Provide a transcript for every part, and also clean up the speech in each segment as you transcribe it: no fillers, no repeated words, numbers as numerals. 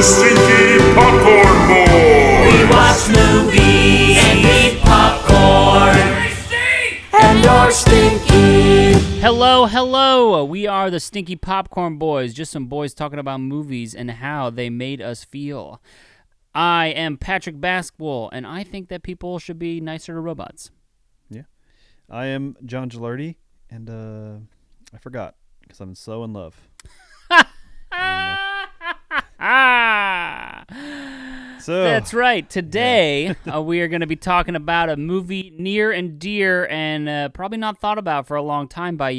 the Stinky Popcorn Boys. We watch movies and eat popcorn. And you're stinky. Hello. We are the Stinky Popcorn Boys. Just some boys talking about movies and how they made us feel. I am Patrick Basketball, and I think that people should be nicer to robots. Yeah. I am John Gilardi, and I forgot because I'm so in love. So That's right. Today, we are going to be talking about a movie near and dear and probably not thought about for a long time by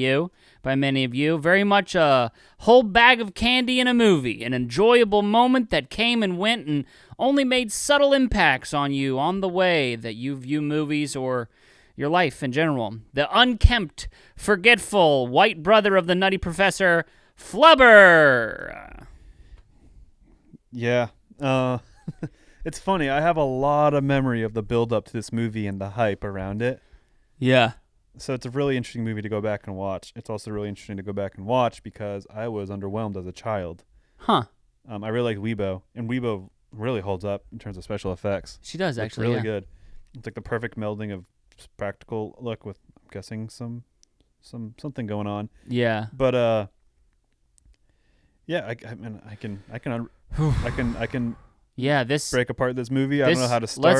many of you. Very much a whole bag of candy in a movie, an enjoyable moment that came and went and only made subtle impacts on you on the way that you view movies or your life in general. The unkempt, forgetful, white brother of the Nutty Professor, Flubber. yeah. It's funny. I have a lot of memory of the build-up to this movie and the hype around it. Yeah. So it's a really interesting movie to go back and watch. It's also really interesting to go back and watch because I was underwhelmed as a child. Huh. I really liked Weibo, and Weibo really holds up in terms of special effects. She does, It's actually, really yeah. good. It's like the perfect melding of practical look with, I'm guessing, something going on. Yeah. But yeah, I mean, I can Yeah, this break apart this movie. I don't know how to start.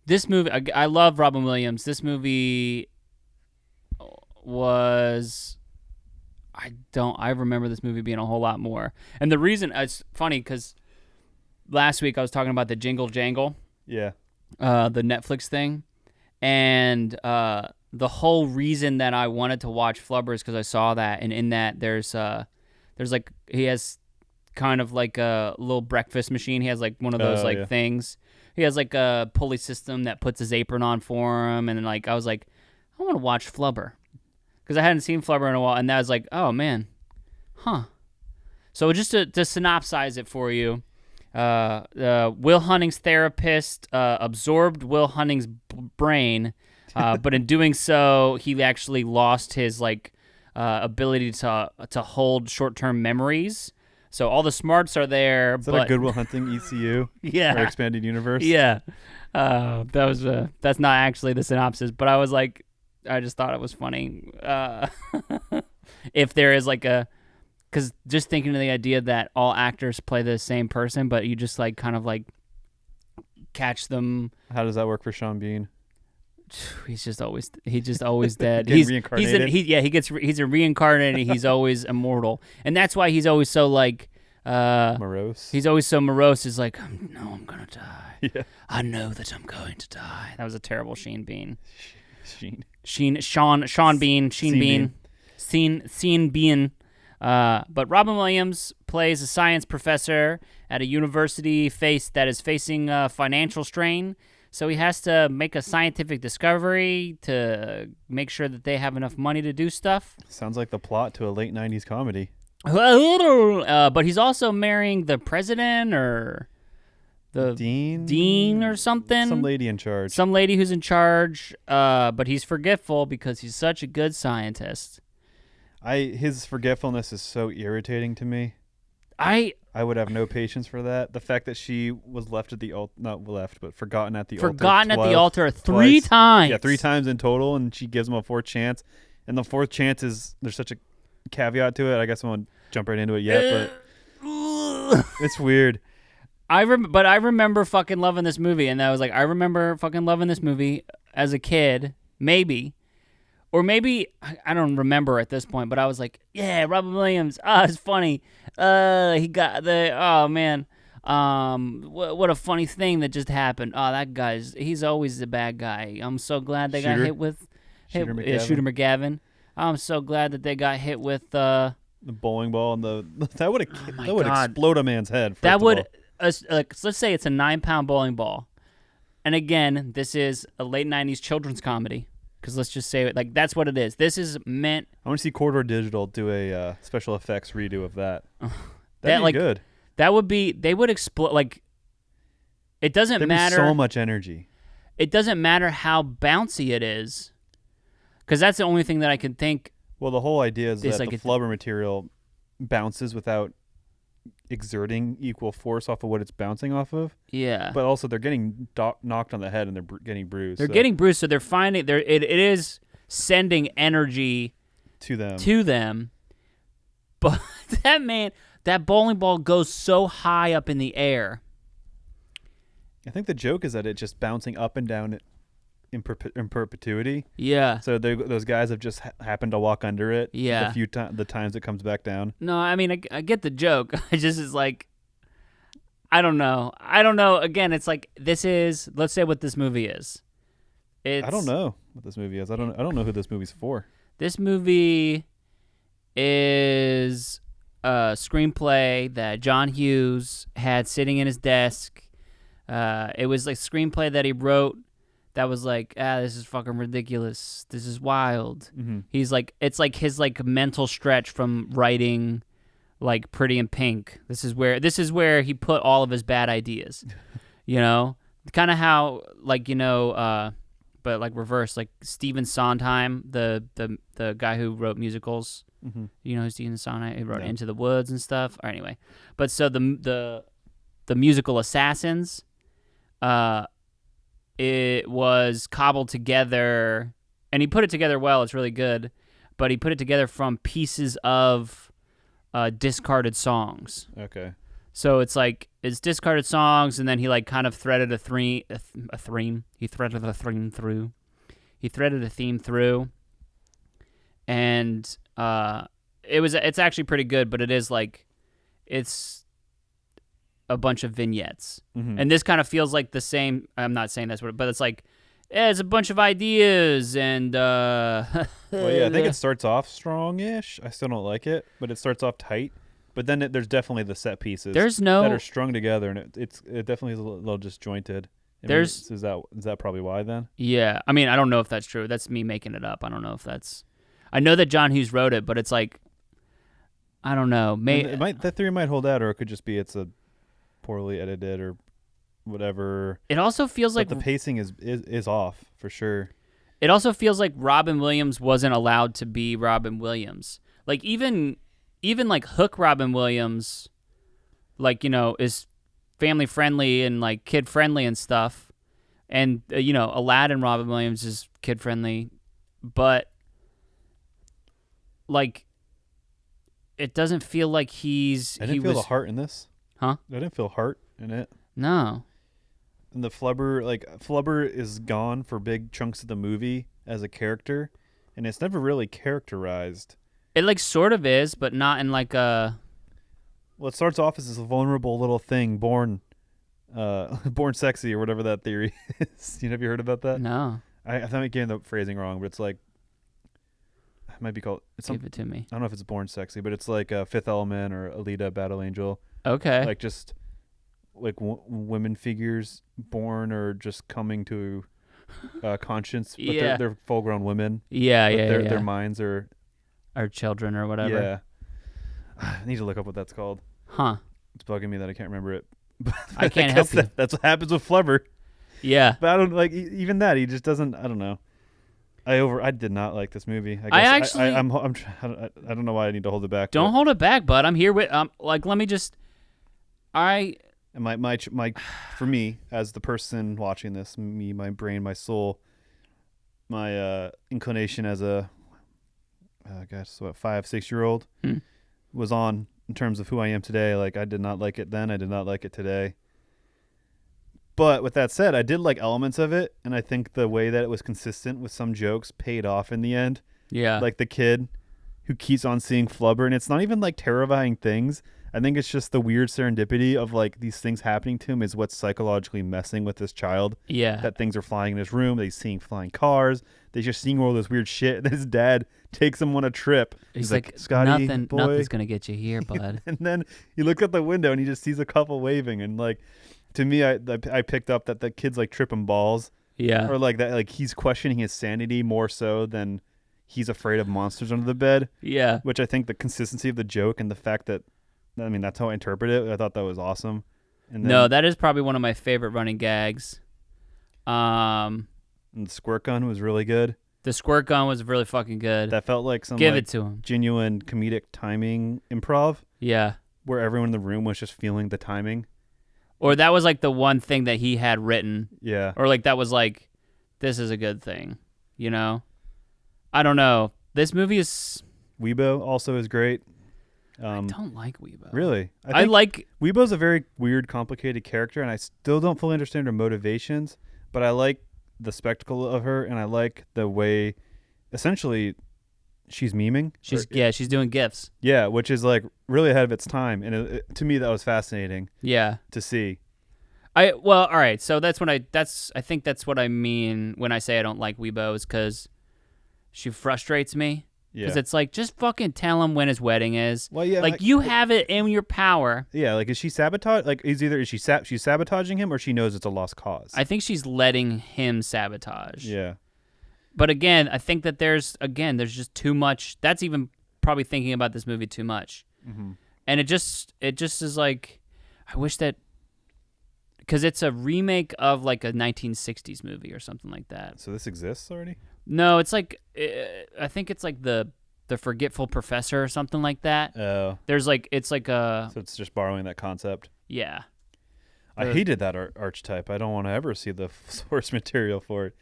This movie, I love Robin Williams. This movie was, I remember this movie being a whole lot more. And the reason, it's funny because last week I was talking about the Jingle Jangle, Yeah. the Netflix thing, and the whole reason that I wanted to watch Flubber is because I saw that, and in that there's like, he has kind of like a little breakfast machine. He has like one of those things. He has like a pulley system that puts his apron on for him, and then like I was like, I want to watch Flubber because I hadn't seen Flubber in a while, and that was like, oh man, huh. So just to synopsize it for you, Will Hunting's therapist absorbed Will Hunting's brain, but in doing so, he actually lost his like ability to hold short-term memories. So all the smarts are there. Is that but a Good Will Hunting ECU? Yeah. Or expanded universe? Yeah. That's not actually the synopsis, but I just thought it was funny. If there is like because just thinking of the idea that all actors play the same person, but you just like kind of like catch them. How does that work for Sean Bean? He's just always dead. Getting reincarnated? He's a reincarnated. He's always immortal, and that's why he's always so like Morose. He's always so morose. He's like, I'm gonna die. Yeah. I know that I'm going to die. That was a terrible Sean Bean. But Robin Williams plays a science professor at a university that is facing financial strain. So he has to make a scientific discovery to make sure that they have enough money to do stuff. Sounds like the plot to a late 90s comedy. But he's also marrying the president or the dean or something. Some lady in charge. Some lady who's in charge, but he's forgetful because he's such a good scientist. His forgetfulness is so irritating to me. I would have no patience for that. The fact that she was left at the altar, not left, but forgotten at the altar. Forgotten at the altar three times. Yeah, 3 times in total, and she gives him a 4th chance. And the 4th chance is, there's such a caveat to it. I guess I won't jump right into it yet, but it's weird. But I remember fucking loving this movie, and I was like, I remember fucking loving this movie as a kid, maybe. Or maybe, I don't remember at this point, but I was like, yeah, Robin Williams, it's funny. He got oh man, what a funny thing that just happened. Oh, that he's always the bad guy. I'm so glad they got hit with Shooter McGavin. Shooter McGavin. I'm so glad that they got hit with the bowling ball and that would explode a man's head. Let's say it's a 9-pound bowling ball, and again, this is a late 90s children's comedy. Because let's just say it like that's what it is. This is meant. I want to see Corridor Digital do a special effects redo of that. That'd be good. That would be. They would explode. Like, it doesn't matter. So much energy. It doesn't matter how bouncy it is, because that's the only thing that I can think. Well, the whole idea is that like the flubber material bounces without exerting equal force off of what it's bouncing off of. Yeah. But also they're getting knocked on the head and they're getting bruised. They're getting bruised, so they're finding it is sending energy to them. But that bowling ball goes so high up in the air. I think the joke is that it's just bouncing up and down in perpetuity. Yeah. So those guys have just happened to walk under it. Yeah. The times it comes back down. No, I mean I get the joke. I just is like, I don't know. Again, it's like let's say what this movie is. I don't know what this movie is. I don't know who this movie's for. This movie is a screenplay that John Hughes had sitting in his desk. It was like screenplay that he wrote that was like, this is fucking ridiculous. This is wild. Mm-hmm. He's like, it's like his like mental stretch from writing like Pretty in Pink. This is where he put all of his bad ideas. Kind of how like but like reverse, like Stephen Sondheim, the guy who wrote musicals. Mm-hmm. You know who Stephen Sondheim? He wrote Into the Woods and stuff. Anyway, but so the musical Assassins, it was cobbled together, and he put it together well. It's really good, but he put it together from pieces of discarded songs. Okay. So it's like it's discarded songs, and then he like kind of threaded a theme. He threaded a theme through. And it's actually pretty good, but it is like it's a bunch of vignettes. Mm-hmm. And this kind of feels like the same. I'm not saying that's what, but it's like it's a bunch of ideas and. Well, yeah, I think it starts off strong-ish. I still don't like it, but it starts off tight. But then there's definitely the set pieces that are strung together, and it definitely is a little disjointed. Is that probably why then? Yeah, I mean, I don't know if that's true. That's me making it up. I don't know if that's. I know that John Hughes wrote it, but it's like, I don't know. That theory might hold out, or it could just be it's a poorly edited or whatever. It also feels like the pacing is off for sure. It also feels like Robin Williams wasn't allowed to be Robin Williams. Like even like Hook Robin Williams, like is family friendly and like kid friendly and stuff, and Aladdin Robin Williams is kid friendly, but like it doesn't feel like I didn't feel the heart in this. Huh? I didn't feel heart in it. No. And the Flubber is gone for big chunks of the movie as a character, and it's never really characterized. It like sort of is, but not in like a. Well, it starts off as this vulnerable little thing, born sexy or whatever that theory is. Have you heard about that? No. I think I'm getting the phrasing wrong, but it's like it might be called. Give it to me. I don't know if it's born sexy, but it's like Fifth Element or Alita: Battle Angel. Okay. Like just like women figures born or just coming to conscience, but they're full-grown women. Yeah, but their minds are children or whatever. Yeah. I need to look up what that's called. Huh. It's bugging me that I can't remember it. I can't help you. That's what happens with Flubber. Yeah. But I don't like even that. He just doesn't. I don't know. I did not like this movie. I don't know why I need to hold it back. Don't hold it back, bud. I'm here with like let me just. And my for me as the person watching this, my brain, my soul, my inclination as a 5-6-year-old was on in terms of who I am today. Like I did not like it then. I did not like it today. But with that said, I did like elements of it, and I think the way that it was consistent with some jokes paid off in the end. Yeah. Like the kid who keeps on seeing Flubber, and it's not even like terrifying things. I think it's just the weird serendipity of like these things happening to him is what's psychologically messing with this child. Yeah. That things are flying in his room. That he's seeing flying cars. They're just seeing all this weird shit. And his dad takes him on a trip. He's like, Scotty, nothing's going to get you here, bud. And then you look out the window and he just sees a couple waving. And like, to me, I picked up that the kid's like tripping balls. Yeah. Or like that, like he's questioning his sanity more so than he's afraid of monsters under the bed. Yeah. Which I think the consistency of the joke and the fact that, I mean, that's how I interpret it. I thought that was awesome. And then, no, that is probably one of my favorite running gags. And the squirt gun was really good. The squirt gun was really fucking good. That felt like some Give it to him. Genuine comedic timing improv. Yeah. where everyone in the room was just feeling the timing. Or that was like the one thing that he had written. Yeah. Or like that was like, this is a good thing, you know? I don't know. This movie is... Weibo also is great. I don't like Weibo. Really? I like... Weibo's a very weird, complicated character, and I still don't fully understand her motivations, but I like the spectacle of her, and I like the way, essentially, she's memeing. She's doing GIFs. Yeah, which is like really ahead of its time, and to me that was fascinating Yeah. to see. All right. So I think that's what I mean when I say I don't like Weibo, is because she frustrates me. Because Yeah. it's like, just fucking tell him when his wedding is. Well, yeah, like you have it in your power. Yeah, like is she sabotage? Like she's sabotaging him, or she knows it's a lost cause. I think she's letting him sabotage. Yeah. But again, I think that there's just too much. That's even probably thinking about this movie too much. Mm-hmm. And it just is like, I wish that, because it's a remake of like a 1960s movie or something like that. So this exists already? No, it's like, I think it's like the Forgetful Professor or something like that. Oh. There's like, it's like a, So it's just borrowing that concept. yeah. I hated that archetype. I don't want to ever see the source material for it.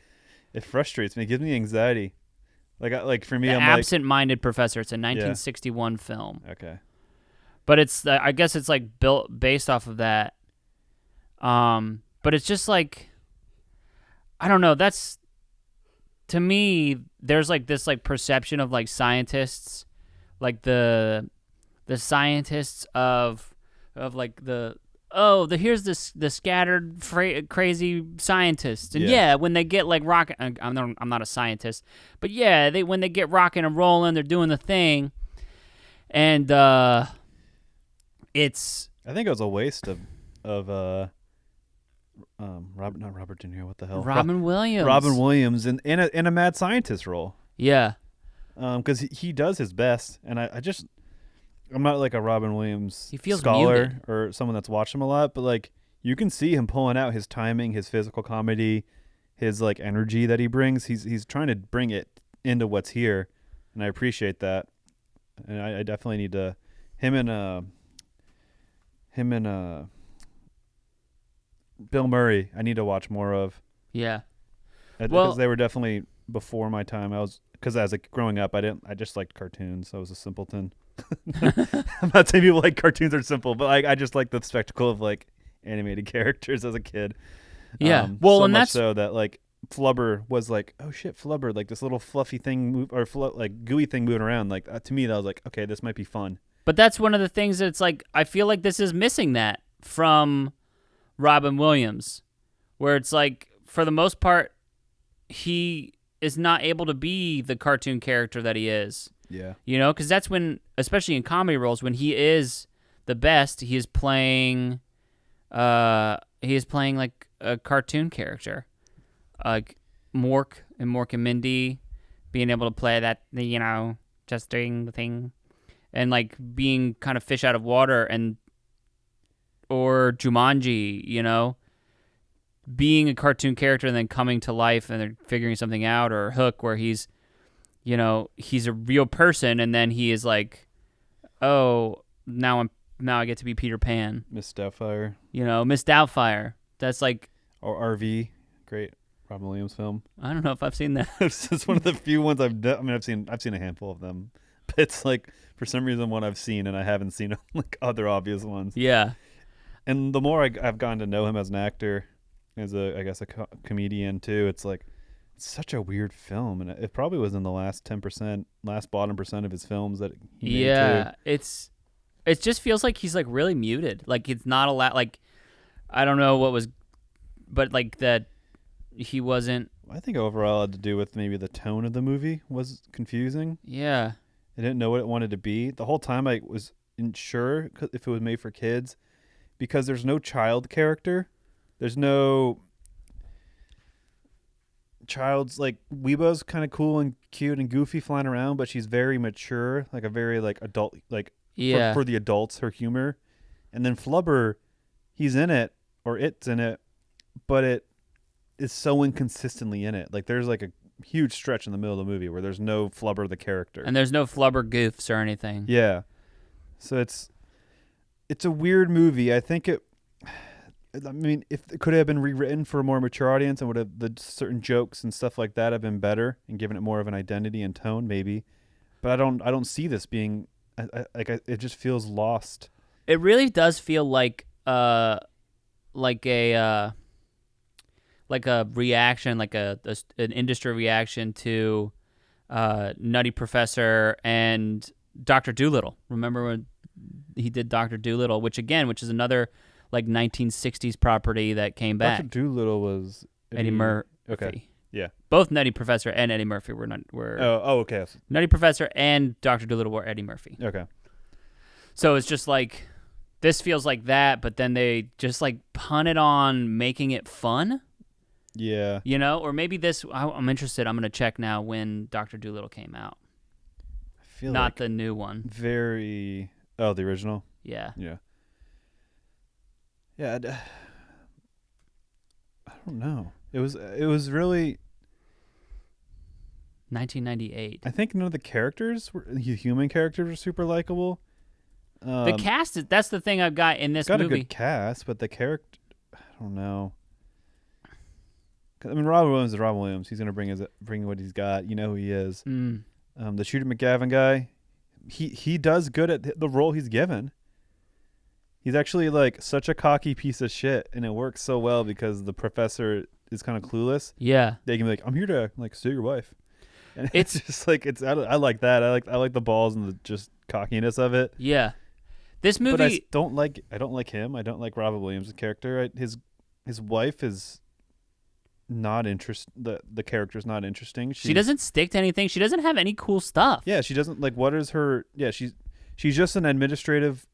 It frustrates me. It gives me anxiety. Like for me, The I'm Absent-Minded Professor. It's a 1961 film. like, okay. But it's, I guess it's like based off of that. But it's just like, I don't know. That's, to me, there's like this like perception of like scientists, like the scientists of like here's the scattered crazy scientists, and Yeah. when they get like rock, I'm not a scientist, but when they get rocking and rolling, they're doing the thing, and it's, I think it was a waste of not Robert De Niro. What the hell? Robin Williams. Robin Williams in a mad scientist role. Yeah. Because he does his best, and I'm not like a Robin Williams He feels scholar muted. or someone that's watched him a lot, but like you can see him pulling out his timing, his physical comedy, his like energy that he brings. He's trying to bring it into what's here, and I appreciate that. And I definitely need to him and Bill Murray. I need to watch more of. Yeah. Because Well- they were definitely before my time. Because as like growing up, I just liked cartoons. So I was a simpleton. I'm not saying people like cartoons are simple, but I just like the spectacle of like animated characters as a kid. Yeah. So and much that's so that like Flubber was like, oh shit, Flubber, like this little fluffy thing like gooey thing moving around. Like to me, that was like, okay, this might be fun. But that's one of the things that's like, I feel like this is missing that from Robin Williams, where it's like, for the most part, he is not able to be the cartoon character that he is. Yeah. You know, because that's when, especially in comedy roles, when he is the best, he is playing like a cartoon character, like Mork and Mindy, being able to play that, you know, just doing the thing, and like being kind of fish out of water, or Jumanji, you know, being a cartoon character and then coming to life and they're figuring something out, or Hook, where he's, you know, he's a real person, and then he is like, oh, now I get to be Peter Pan. Miss Doubtfire. You know, Miss Doubtfire. That's like, Or RV. Great Robin Williams film. I don't know if I've seen that. It's one of the few ones I've seen a handful of them. But it's like for some reason one I've seen and I haven't seen like other obvious ones. Yeah. And the more I've gotten to know him as an actor, as I guess a comedian too, it's like it's such a weird film, and it probably was in the last bottom percent of his films that he made too. It just feels like he's like really muted. Like it's not a lot. Like I don't know what was, but like that he wasn't. I think overall it had to do with maybe the tone of the movie was confusing. Yeah. I didn't know what it wanted to be. The whole time I was unsure if it was made for kids, because there's no child character. There's no child's, like, Weibo's kind of cool and cute and goofy flying around, but she's very mature, like a very like adult, like Yeah. for the adults, her humor. And then Flubber, he's in it, or it's in it, but it is so inconsistently in it. Like there's like a huge stretch in the middle of the movie where there's no Flubber the character. And there's no Flubber goofs or anything. Yeah. So it's it's a weird movie. I think it. I mean, if it could have been rewritten for a more mature audience and would have the certain jokes and stuff like that have been better and given it more of an identity and tone, maybe. But I don't see this being it just feels lost. It really does feel like a reaction, like an industry reaction to Nutty Professor and Dr. Dolittle. Remember when he did Dr. Dolittle, which is another like 1960s property that came back. Dr. Dolittle was Eddie Murphy. Okay. Yeah. Both Nutty Professor and Eddie Murphy were okay. Nutty Professor and Dr. Dolittle were Eddie Murphy. Okay. So it's just like this feels like that, but then they just like punted on making it fun. Yeah. You know, or maybe this. I'm interested. I'm gonna check now when Dr. Dolittle came out. I feel Not like the new one. the original. Yeah. Yeah. Yeah. I don't know. It was really. 1998. I think none of the human characters were super likable. The cast that's the thing I've got in this got movie. a good cast, but the character, I don't know. I mean, Robin Williams is Robin Williams. He's gonna bring what he's got. You know who he is. The Shooter McGavin guy, he does good at the role he's given. He's actually like such a cocky piece of shit, and it works so well because the professor is kind of clueless. Yeah. They can be like, "I'm here to like sue your wife," and it's just like I like that. I like the balls and the just cockiness of it. Yeah. This movie. But I don't like him. I don't like Robin Williams' character. His wife is not the character's not interesting. She doesn't stick to anything. She doesn't have any cool stuff. Yeah, she doesn't like. What is her? Yeah, she's just an administrative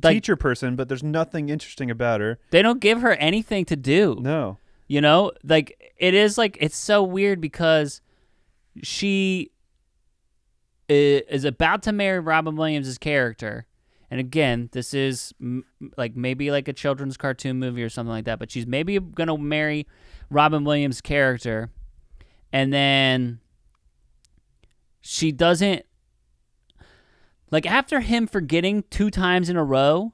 teacher person, but there's nothing interesting about her. They don't give her anything to do. No. You know, like it's so weird because she is about to marry Robin Williams' character. And again, this is like maybe like a children's cartoon movie or something like that, but she's maybe going to marry Robin Williams' character. And then she doesn't, like after him forgetting 2 times in a row,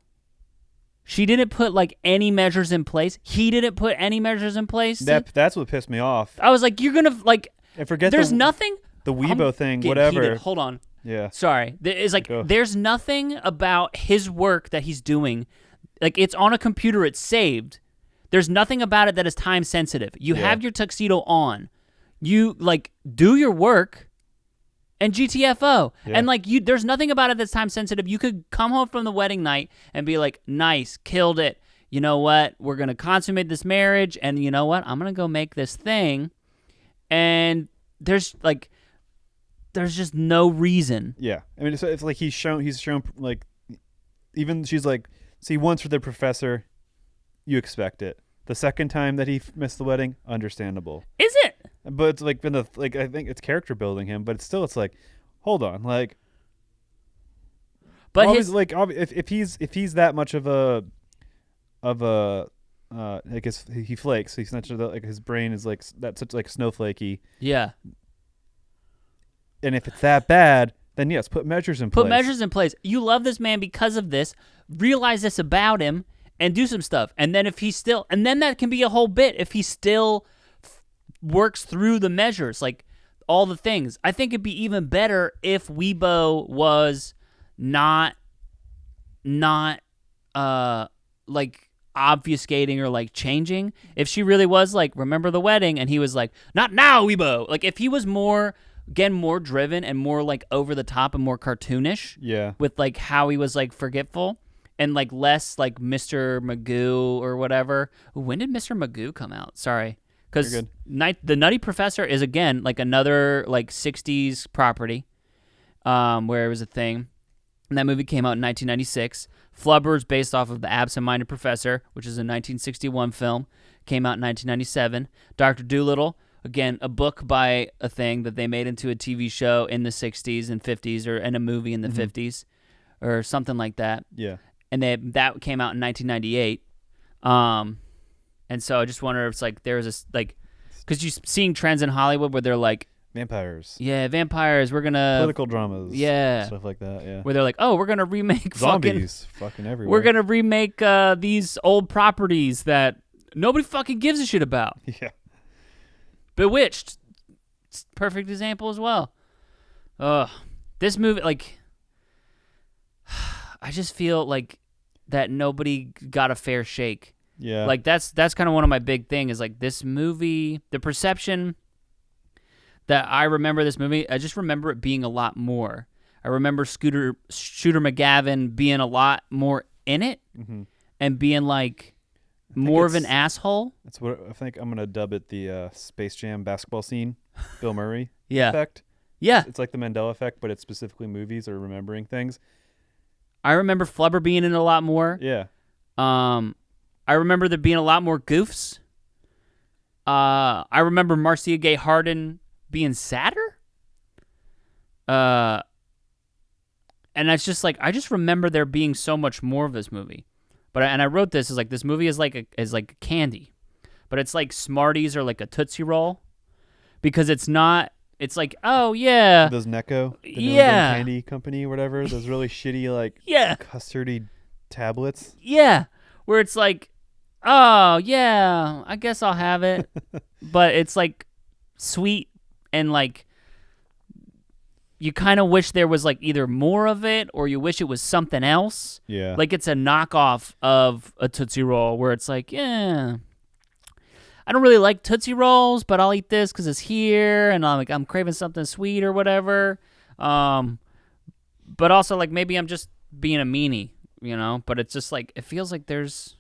she didn't put like any measures in place. He didn't put any measures in place. That's what pissed me off. I was like, you're going to like, and forget there's nothing. The Weibo thing, getting whatever. heated. Hold on. Yeah. Sorry. It's like there's nothing about his work that he's doing. Like it's on a computer, it's saved. There's nothing about it that is time sensitive. You have your tuxedo on. You like do your work and GTFO. Yeah. And like there's nothing about it that's time sensitive. You could come home from the wedding night and be like, "Nice, killed it. You know what? We're going to consummate this marriage and you know what? I'm going to go make this thing." And there's just no reason. Yeah. I mean, it's like he's shown like, even she's like, see, once for the professor, you expect it. The second time that he missed the wedding, understandable. Is it? But it's like been I think it's character building him, but it's like, hold on, like. But if he's that much of a I guess he flakes. He's not like his brain is like that's such like snowflakey. Yeah. And if it's that bad, then yes, put measures in place. Put measures in place. You love this man because of this. Realize this about him and do some stuff. And then and then that can be a whole bit if he still works through the measures, like all the things. I think it'd be even better if Weibo was not like obfuscating or like changing. If she really was like, remember the wedding, and he was like, not now, Weibo. Like if he was more driven and more like over the top and more cartoonish. Yeah. With like how he was like forgetful and like less like Mr. Magoo or whatever. When did Mr. Magoo come out? Sorry. Because the Nutty Professor is again like another like 60s property where it was a thing. And that movie came out in 1996. Flubber is based off of The Absent-Minded Professor, which is a 1961 film. Came out in 1997. Dr. Dolittle, again, a book by a thing that they made into a TV show in the 60s and 50s or in a movie in the 50s or something like that. Yeah. And that came out in 1998. And so I just wonder if it's like there's this, like, because you're seeing trends in Hollywood where they're like, Vampires. Yeah, vampires. We're gonna Political dramas. yeah. Stuff like that, yeah. where they're like, oh, we're gonna remake Zombies. Fucking everywhere. we're gonna remake these old properties that nobody fucking gives a shit about. Yeah. Bewitched, perfect example as well. This movie, like, I just feel like that nobody got a fair shake. Yeah. Like that's kind of one of my big thing is like this movie, the perception that I remember this movie, I just remember it being a lot more. I remember Shooter McGavin being a lot more in it and being like more of an asshole. That's what I think. I'm gonna dub it the Space Jam basketball scene, Bill Murray Yeah. effect. Yeah. It's like the Mandela effect, but it's specifically movies or remembering things. I remember Flubber being in it a lot more. Yeah. I remember there being a lot more goofs. I remember Marcia Gay Harden being sadder. And that's just like I just remember there being so much more of this movie. But I wrote this as like this movie is like a candy, but it's like Smarties or like a Tootsie Roll, because it's not. It's like, oh yeah, Those Necco, the New Yeah. England Candy Company, or whatever. Those really shitty like yeah, custardy tablets. yeah, where it's like, oh yeah, I guess I'll have it, but it's like sweet and like you kind of wish there was like either more of it or you wish it was something else. Yeah. Like it's a knockoff of a Tootsie Roll where it's like, yeah, I don't really like Tootsie Rolls, but I'll eat this because it's here, and I'm craving something sweet or whatever. But also like maybe I'm just being a meanie, you know. But it's just like it feels like there's,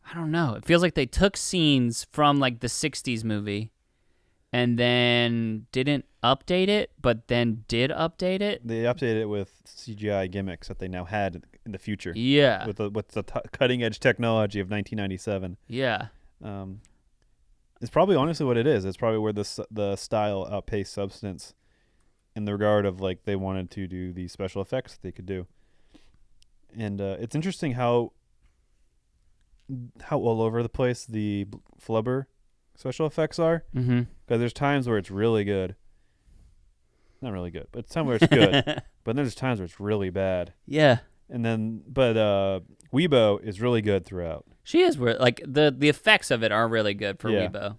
I don't know. It feels like they took scenes from like the '60s movie, and then didn't update it, but then did update it. They updated it with CGI gimmicks that they now had in the future. Yeah, With the cutting edge technology of 1997. yeah. It's probably honestly what it is. It's probably where the style outpaced substance in the regard of like they wanted to do the special effects that they could do. And it's interesting how all over the place the Flubber special effects are. Mm-hmm. Because there's times where it's really good. Not really good, but it's time where it's good. But then there's times where it's really bad. Yeah. And then, but Weibo is really good throughout. She is like the effects of it are really good for Yeah. Weibo.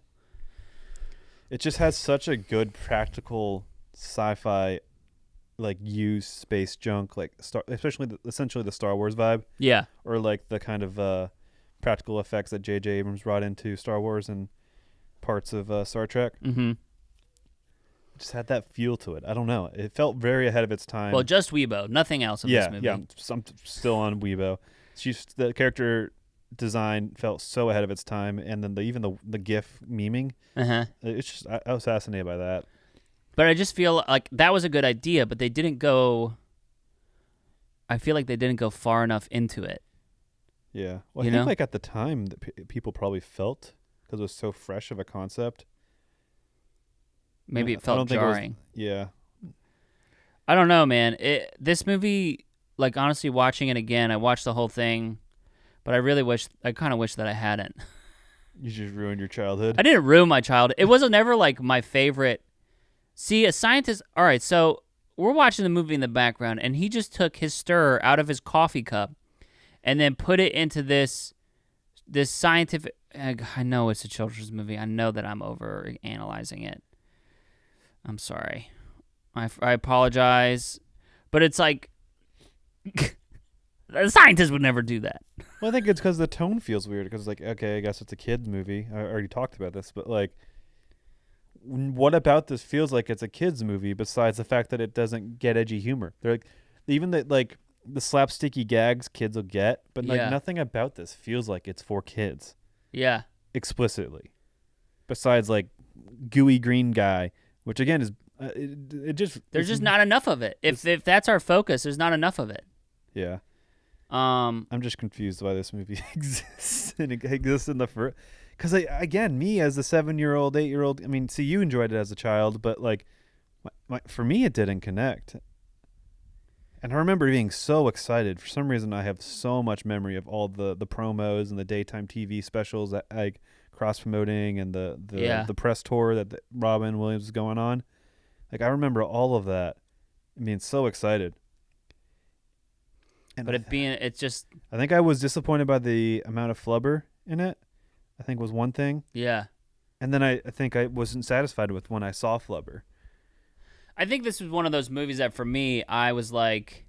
It just has such a good practical sci-fi, like used space junk, like especially essentially the Star Wars vibe, Yeah. or like the kind of practical effects that J.J. Abrams brought into Star Wars and parts of Star Trek. Mm-hmm. It just had that feel to it. I don't know. It felt very ahead of its time. Well, just Weibo, nothing else of yeah, this movie. yeah. I'm still on Weibo. The character design felt so ahead of its time, and then even the GIF memeing. Uh-huh. It's just I was fascinated by that. But I just feel like that was a good idea, but they didn't go. I feel like they didn't go far enough into it. Yeah. Well, I You think know? like at the time that people probably felt because it was so fresh of a concept. Maybe Yeah, it I felt don't think it was- jarring. Yeah. I don't know, man. This movie, like honestly, watching it again, I watched the whole thing, but I kind of wish that I hadn't. You just ruined your childhood. I didn't ruin my childhood. It wasn't never like my favorite. See, a scientist. All right, so we're watching the movie in the background, and he just took his stir out of his coffee cup, and then put it into this scientific. I know it's a children's movie. I know that I'm over analyzing it. I'm sorry. I apologize, but it's like a scientist would never do that. Well, I think it's because the tone feels weird. Because like, okay, I guess it's a kid's movie. I already talked about this, but like, what about this feels like it's a kid's movie? Besides the fact that it doesn't get edgy humor, they're like, even the slapsticky gags kids will get, but like Yeah. nothing about this feels like it's for kids Yeah. explicitly. Besides like gooey green guy, which again is it just There's just not enough of it. If that's our focus, there's not enough of it. yeah. Um, I'm just confused why this movie exists and it exists in the first. Because again, me as a 7-year-old, 8-year-old, I mean, see, you enjoyed it as a child, but like, for me, it didn't connect. And I remember being so excited. For some reason, I have so much memory of all the promos and the daytime TV specials that I cross promoting and the Yeah. the press tour that Robin Williams was going on. Like I remember all of that. I mean, so excited. And But it's just, I think I was disappointed by the amount of flubber in it. I think was one thing. yeah. And then I think I wasn't satisfied with when I saw flubber. I think this was one of those movies that for me, I was like,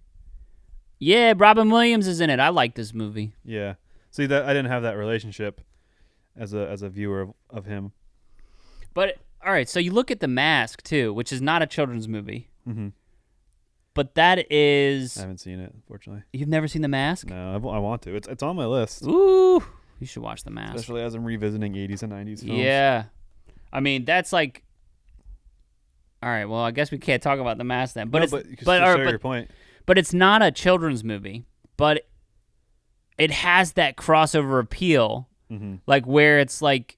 yeah, Robin Williams is in it. I like this movie. Yeah. See that I didn't have that relationship as a viewer of him. But, all right, so you look at The Mask, too, which is not a children's movie. Mm-hmm. But that is... I haven't seen it, unfortunately. You've never seen The Mask? No, I want to. It's on my list, Ooh, you should watch The Mask. especially as I'm revisiting 80s and 90s films. Yeah. I mean, that's like... All right, well, I guess we can't talk about The Mask then. But No, it's, but you can but, still or- share but- your point. but it's not a children's movie. But it has that crossover appeal, Mm-hmm. like where it's like,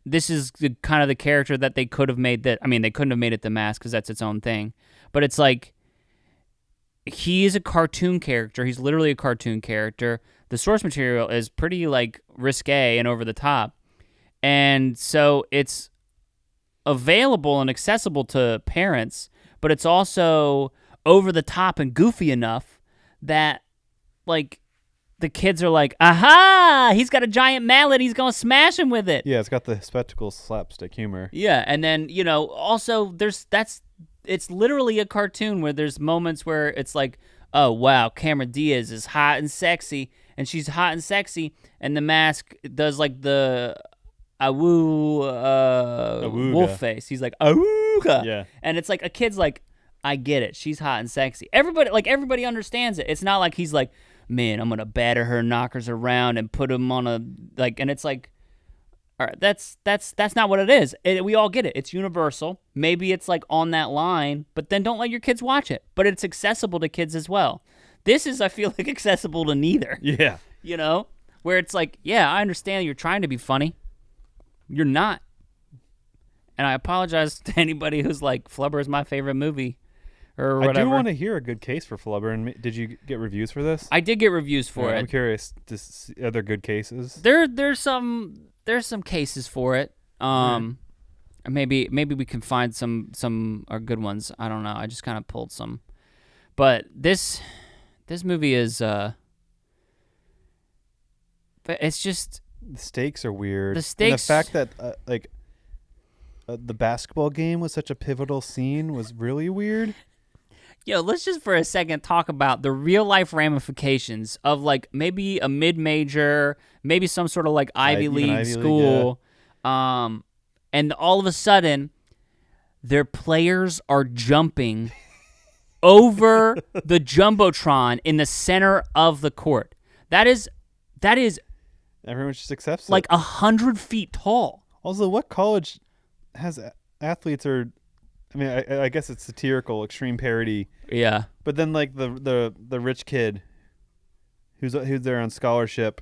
this is the kind of the character that they could have made that. I mean, they couldn't have made it The Mask because that's its own thing. But it's like, he is a cartoon character. He's literally a cartoon character. The source material is pretty like risque and over the top. And so it's available and accessible to parents, but it's also over the top and goofy enough that like the kids are like, aha, he's got a giant mallet, he's gonna smash him with it. Yeah, it's got the spectacle slapstick humor. Yeah, and then, also it's literally a cartoon where there's moments where it's like, oh wow, Cameron Diaz is hot and sexy, and she's hot and sexy, and The Mask does like the Awooga. wolf face. He's like, awooga. Yeah. And it's like a kid's like, I get it. She's hot and sexy. Everybody understands it. It's not like he's like, man, I'm gonna batter her knockers around and put him on a and it's like, all right, that's not what it is. We all get it. It's universal. Maybe it's like on that line, but then don't let your kids watch it. But it's accessible to kids as well. This is, I feel like, accessible to neither. Yeah. Where it's like, yeah, I understand you're trying to be funny. You're not. And I apologize to anybody who's like, Flubber is my favorite movie or whatever. I do want to hear a good case for Flubber. And did you get reviews for this? I did get reviews for Yeah, it. I'm curious. Are there good cases? There's some cases for it. Maybe we can find some are good ones. I don't know. I just kind of pulled some. But this movie is but it's just The stakes are weird. The And stakes- the fact that the basketball game was such a pivotal scene was really weird. let's just for a second talk about the real life ramifications of like maybe a mid-major, maybe some sort of like Ivy Even League Ivy League, school. And all of a sudden their players are jumping over the Jumbotron in the center of the court. That is Everyone just accepts like it. 100 feet tall. Also, what college has athletes or? I mean, I guess it's satirical, extreme parody. Yeah. But then, like the rich kid, who's there on scholarship,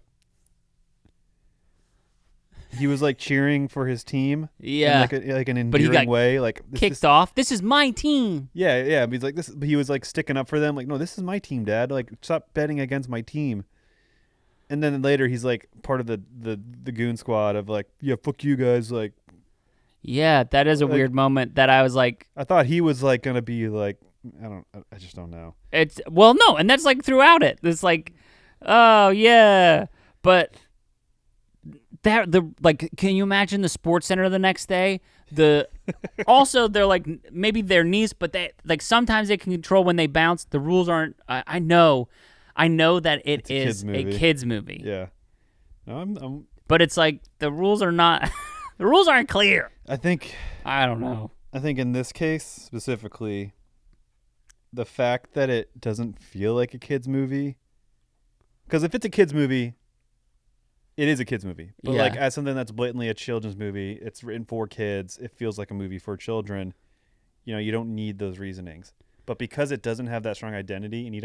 he was like cheering for his team. Yeah. In like an But he endearing got way, like Kicked off. This is my team. Yeah. But he's like this. He was like sticking up for them. Like, no, this is my team, Dad. Like, stop betting against my team. And then later, he's like part of the goon squad of like, yeah, fuck you guys. Like, Yeah, that is a Like- weird moment that I was like, I thought he was like gonna be like, I just don't know. no, and that's like throughout it. It's like, oh yeah, but can you imagine the Sports Center the next day? Also they're like maybe their niece, but they like sometimes they can control when they bounce. The rules aren't. I know that It's a is kid's movie. a kids movie. Yeah. No, I'm But it's like the rules are not. The rules aren't clear. I think I don't know. in this case specifically, the fact that it doesn't feel like a kids movie, because if it's a kids movie, it is a kids movie. But Yeah. like as something that's blatantly a children's movie, it's written for kids. It feels like a movie for children. You don't need those reasonings. But because it doesn't have that strong identity, and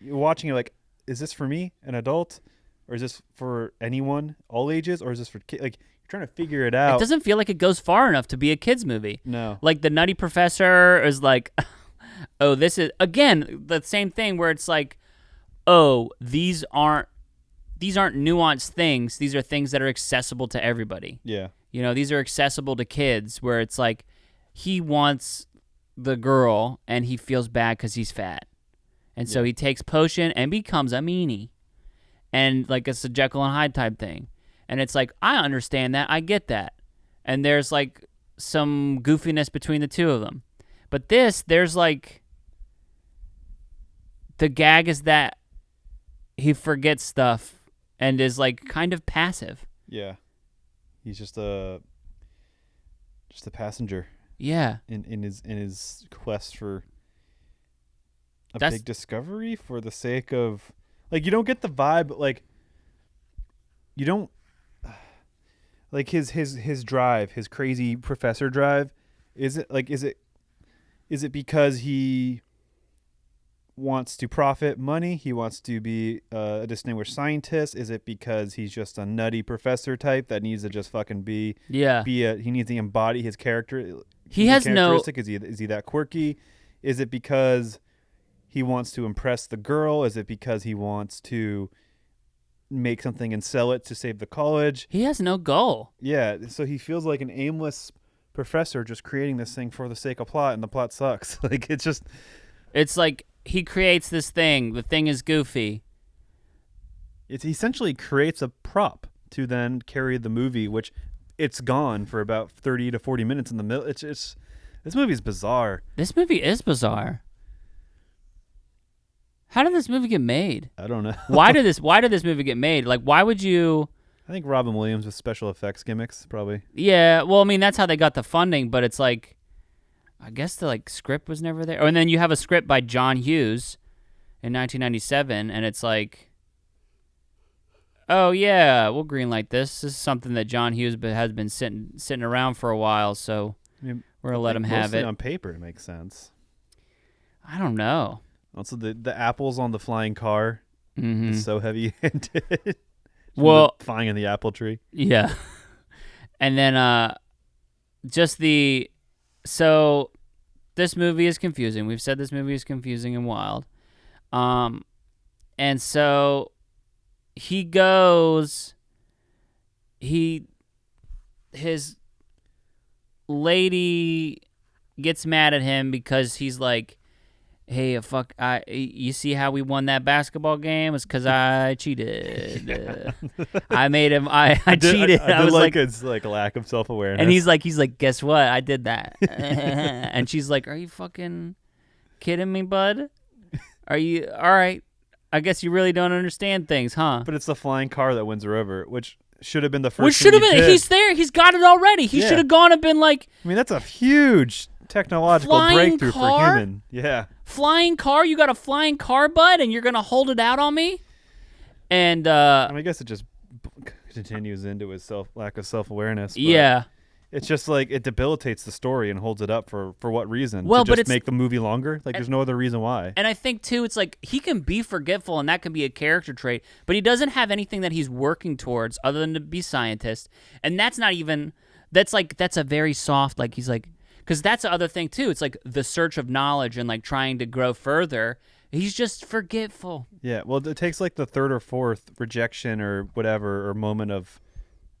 you're watching it like, is this for me, an adult, or is this for anyone, all ages, or is this for kids? Like you're trying to figure it out. It doesn't feel like it goes far enough to be a kids movie. No. Like the Nutty Professor is like, oh, this is again the same thing where it's like, oh, these aren't these aren't nuanced things. These are things that are accessible to everybody. Yeah. You know, these are accessible to kids where it's like he wants the girl and he feels bad because he's fat. And so he takes potion and becomes a meanie. And like it's a Jekyll and Hyde type thing. And it's like, I understand that. I get that. And there's like some goofiness between the two of them. But there's like, the gag is that he forgets stuff and is like kind of passive. Yeah. He's just a passenger. Yeah. In his quest for a That's- big discovery for the sake of, like, you don't get the vibe, like, you don't, like, his drive, his crazy professor drive, is it because he wants to profit money? He wants to be a distinguished scientist? Is it because he's just a nutty professor type that needs to just fucking be he needs to embody his character? He has no. characteristic? Is he that quirky? Is it because he wants to impress the girl? Is it because he wants to make something and sell it to save the college? He has no goal. Yeah, so he feels like an aimless professor just creating this thing for the sake of plot, and the plot sucks. Like, It's like he creates this thing. The thing is goofy. he essentially creates a prop to then carry the movie, which it's gone for about 30 to 40 minutes in the middle. It's this movie's bizarre. This movie is bizarre. How did this movie get made? I don't know. Why did this movie get made? Like, why would you? I think Robin Williams with special effects gimmicks, probably. Yeah, well, I mean, that's how they got the funding, but it's like, I guess the like script was never there. Oh, and then you have a script by John Hughes in 1997, and it's like, oh yeah, we'll greenlight this. This is something that John Hughes has been sitting around for a while, so I mean, we're gonna let him have mostly it. on paper, it makes sense. I don't know. Also, the apples on the flying car Mm-hmm. is so heavy-handed. Well, flying in the apple tree. yeah, and then so this movie is confusing. We've said this movie is confusing and wild. And so his lady gets mad at him because he's like, hey, you see how we won that basketball game? It's because I cheated. I made him. I cheated. I I was like, it's like a lack of self-awareness. and he's like, guess what? I did that. And she's like, are you fucking kidding me, bud? Are you all right? I guess you really don't understand things, huh? but it's the flying car that wins her over, which should have been the first. Which thing should have he been. did. He's there. He's got it already. He Yeah. should have gone and been like, I mean, that's a huge technological Flying breakthrough car? for human. Yeah. flying car. You got a flying car, bud, and you're gonna hold it out on me. And I mean, I guess it just continues into his lack of self-awareness. But yeah. it's just like it debilitates the story and holds it up for what reason? Well, to but just it's- make the movie longer? Like, there's no other reason why. And I think too, it's like he can be forgetful, and that can be a character trait, but he doesn't have anything that he's working towards other than to be scientist. And that's not even. That's a very soft. Like he's like, because that's the other thing too. It's like the search of knowledge and like trying to grow further. He's just forgetful. Yeah, well, it takes like the third or fourth rejection or whatever, or moment of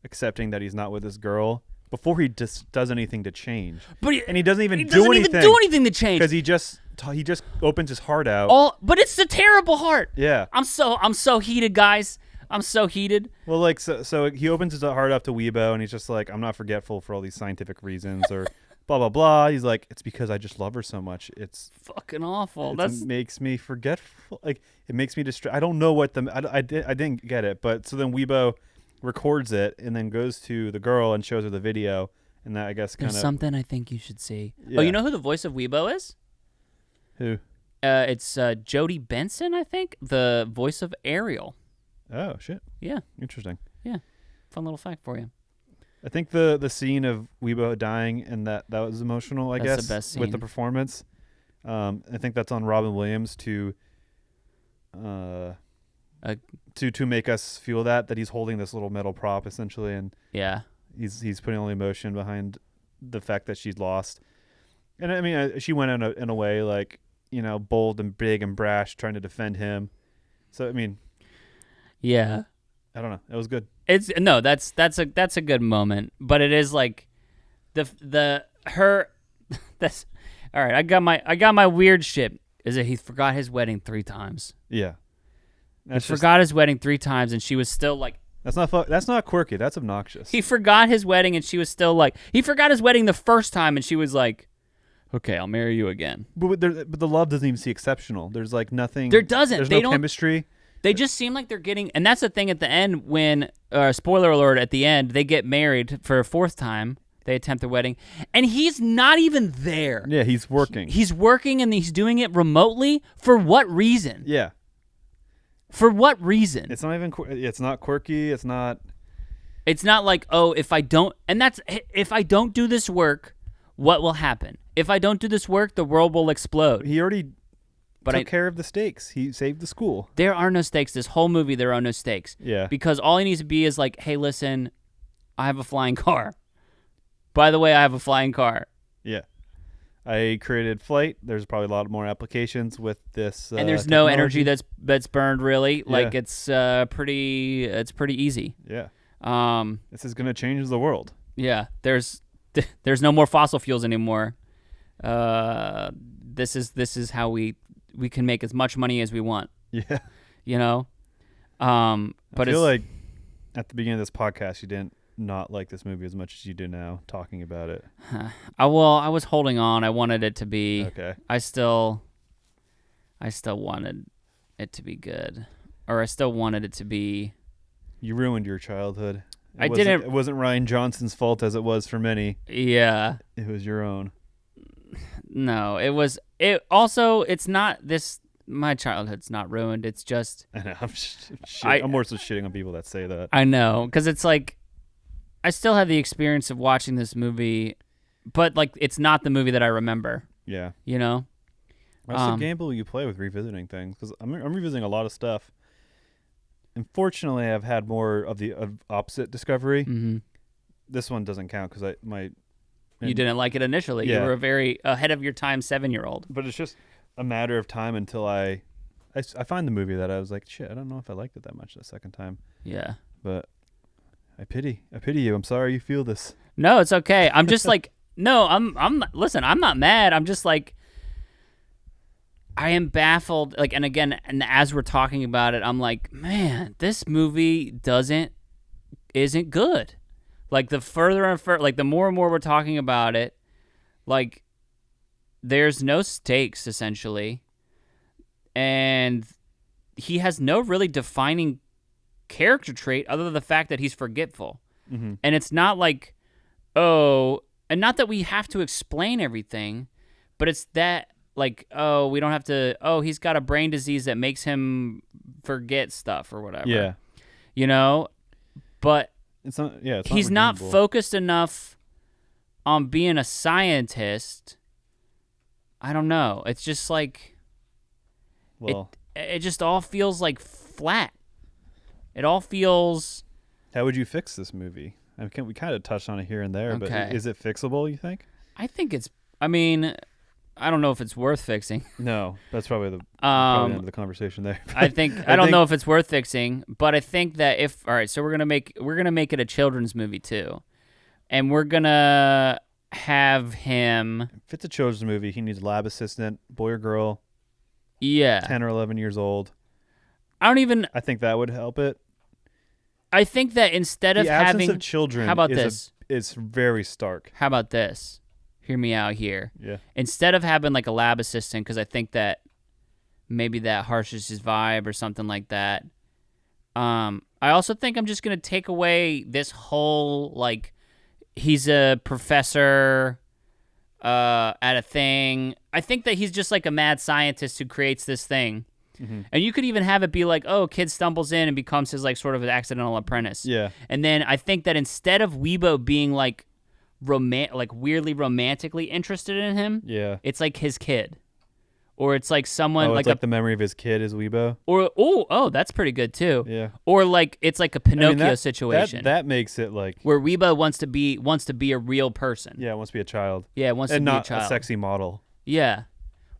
accepting that he's not with this girl before he just does anything to change. But And he doesn't even he do doesn't anything. even do anything to change. Because he just opens his heart out. But it's a terrible heart. Yeah. I'm so heated, guys. I'm so heated. Well, like, so he opens his heart up to Weibo, and he's just like, I'm not forgetful for all these scientific reasons, or blah, blah, blah. He's like, it's because I just love her so much. It's Fucking awful. it makes me forgetful. Like, it makes me distracted. I don't know what I didn't get it. But so then Weibo records it and then goes to the girl and shows her the video. And that, I guess, kind There's of. something I think you should see. Yeah. Oh, you know who the voice of Weibo is? Who? It's Jodie Benson, I think, the voice of Ariel. Oh, shit. Yeah, Interesting. fun little fact for you. I think the scene of Weibo dying and that was emotional, I That's the guess, best with the scene. performance. I think that's on Robin Williams to make us feel that he's holding this little metal prop essentially, and Yeah, he's putting all the emotion behind the fact that she's lost. And I mean, she went in a way like, you know, bold and big and brash, trying to defend him. So I mean, yeah. I don't know. It was good. It's no, that's a good moment, but it is like the her that's all right. I got my weird shit. Is that he forgot his wedding 3 times? Yeah. He forgot his wedding 3 times, and she was still like. That's not quirky. That's obnoxious. He forgot his wedding, and she was still like. He forgot his wedding the first time, and she was like, "Okay, I'll marry you again." But the love doesn't even seem exceptional. There's like nothing. There doesn't. There's They no don't- chemistry. They just seem like they're getting, and that's the thing at the end when, spoiler alert, at the end, they get married for a 4th time. They attempt their wedding, and he's not even there. Yeah, he's working. He's working, and he's doing it remotely. For what reason? Yeah. For what reason? It's not even. It's not quirky. It's not. It's not like, oh, if I don't do this work, what will happen? If I don't do this work, the world will explode. He already But took care of the stakes. He saved the school. There are no stakes. This whole movie, there are no stakes. Yeah. Because all he needs to be is like, hey, listen, I have a flying car. By the way, I have a flying car. Yeah. I created Flight. There's probably a lot more applications with this. And there's no energy technology. that's burned really. Like Yeah. it's pretty easy. Yeah. Um, This is gonna change the world. yeah. There's no more fossil fuels anymore. This is how we can make as much money as we want. Yeah. You know. But I feel it's like at the beginning of this podcast, you didn't not like this movie as much as you do now, talking about it. I was holding on. I wanted it to be. Okay. I still wanted it to be good, or I still wanted it to be. You ruined your childhood. I wasn't- didn't- It wasn't Ryan Johnson's fault as it was for many. Yeah. It was your own. No, it was. It also. It's not this. My childhood's not ruined. It's just. I know. I- I'm more so shitting on people that say that. I know, because it's like, I still have the experience of watching this movie, but like it's not the movie that I remember. Yeah. You know. That's the gamble you play with revisiting things, because I'm revisiting a lot of stuff. Unfortunately, I've had more of the opposite discovery. Mm-hmm. This one doesn't count because You didn't like it initially. Yeah. You were a very ahead of your time 7-year-old. But it's just a matter of time until I find the movie that I was like, shit, I don't know if I liked it that much the second time. Yeah. But I pity you. I'm sorry you feel this. No, it's okay. I'm just like, no, I'm listen, I'm not mad. I'm just like, I am baffled. Like, and again, and as we're talking about it, I'm like, man, this movie isn't good. Like the further and further, like the more and more we're talking about it, like there's no stakes essentially. And he has no really defining character trait other than the fact that he's forgetful. Mm-hmm. And it's not like, oh, and not that we have to explain everything, but it's that, like, oh, we don't have to, oh, he's got a brain disease that makes him forget stuff or whatever. Yeah. You know? But It's not. Yeah. It's he's not redeemable. focused enough on being a scientist. I don't know. It's just like, Well, it just all feels like flat. It all feels... how would you fix this movie? We kind of touched on it here and there, Okay. but is it fixable, you think? I think it's... I mean, I don't know if it's worth fixing. No, that's probably the end of the conversation there. I think I don't know if it's worth fixing, but I think that if all right, so we're gonna make it a children's movie too, and we're gonna have him. If it's a children's movie, he needs a lab assistant, boy or girl, Yeah, 10 or 11 years old. I don't even. I think that would help it. I think that instead of The absence having of children how about is this? Is very stark. How about this? Hear me out here. Yeah. Instead of having like a lab assistant, because I think that maybe that harshes his vibe or something like that. I also think I'm just gonna take away this whole like he's a professor at a thing. I think that he's just like a mad scientist who creates this thing. Mm-hmm. And you could even have it be like, oh, kid stumbles in and becomes his like sort of an accidental apprentice. Yeah. And then I think that instead of Weibo being like like weirdly romantically interested in him, Yeah. it's like his kid. Or it's like someone Oh, like it's like the memory of his kid is Weibo. or oh, that's pretty good too. Yeah. Or like it's like a I mean, Pinocchio situation That makes it like, where Weibo wants to be a real person. yeah, it wants to be a child. Yeah, wants And to be not a child. sexy model. Yeah.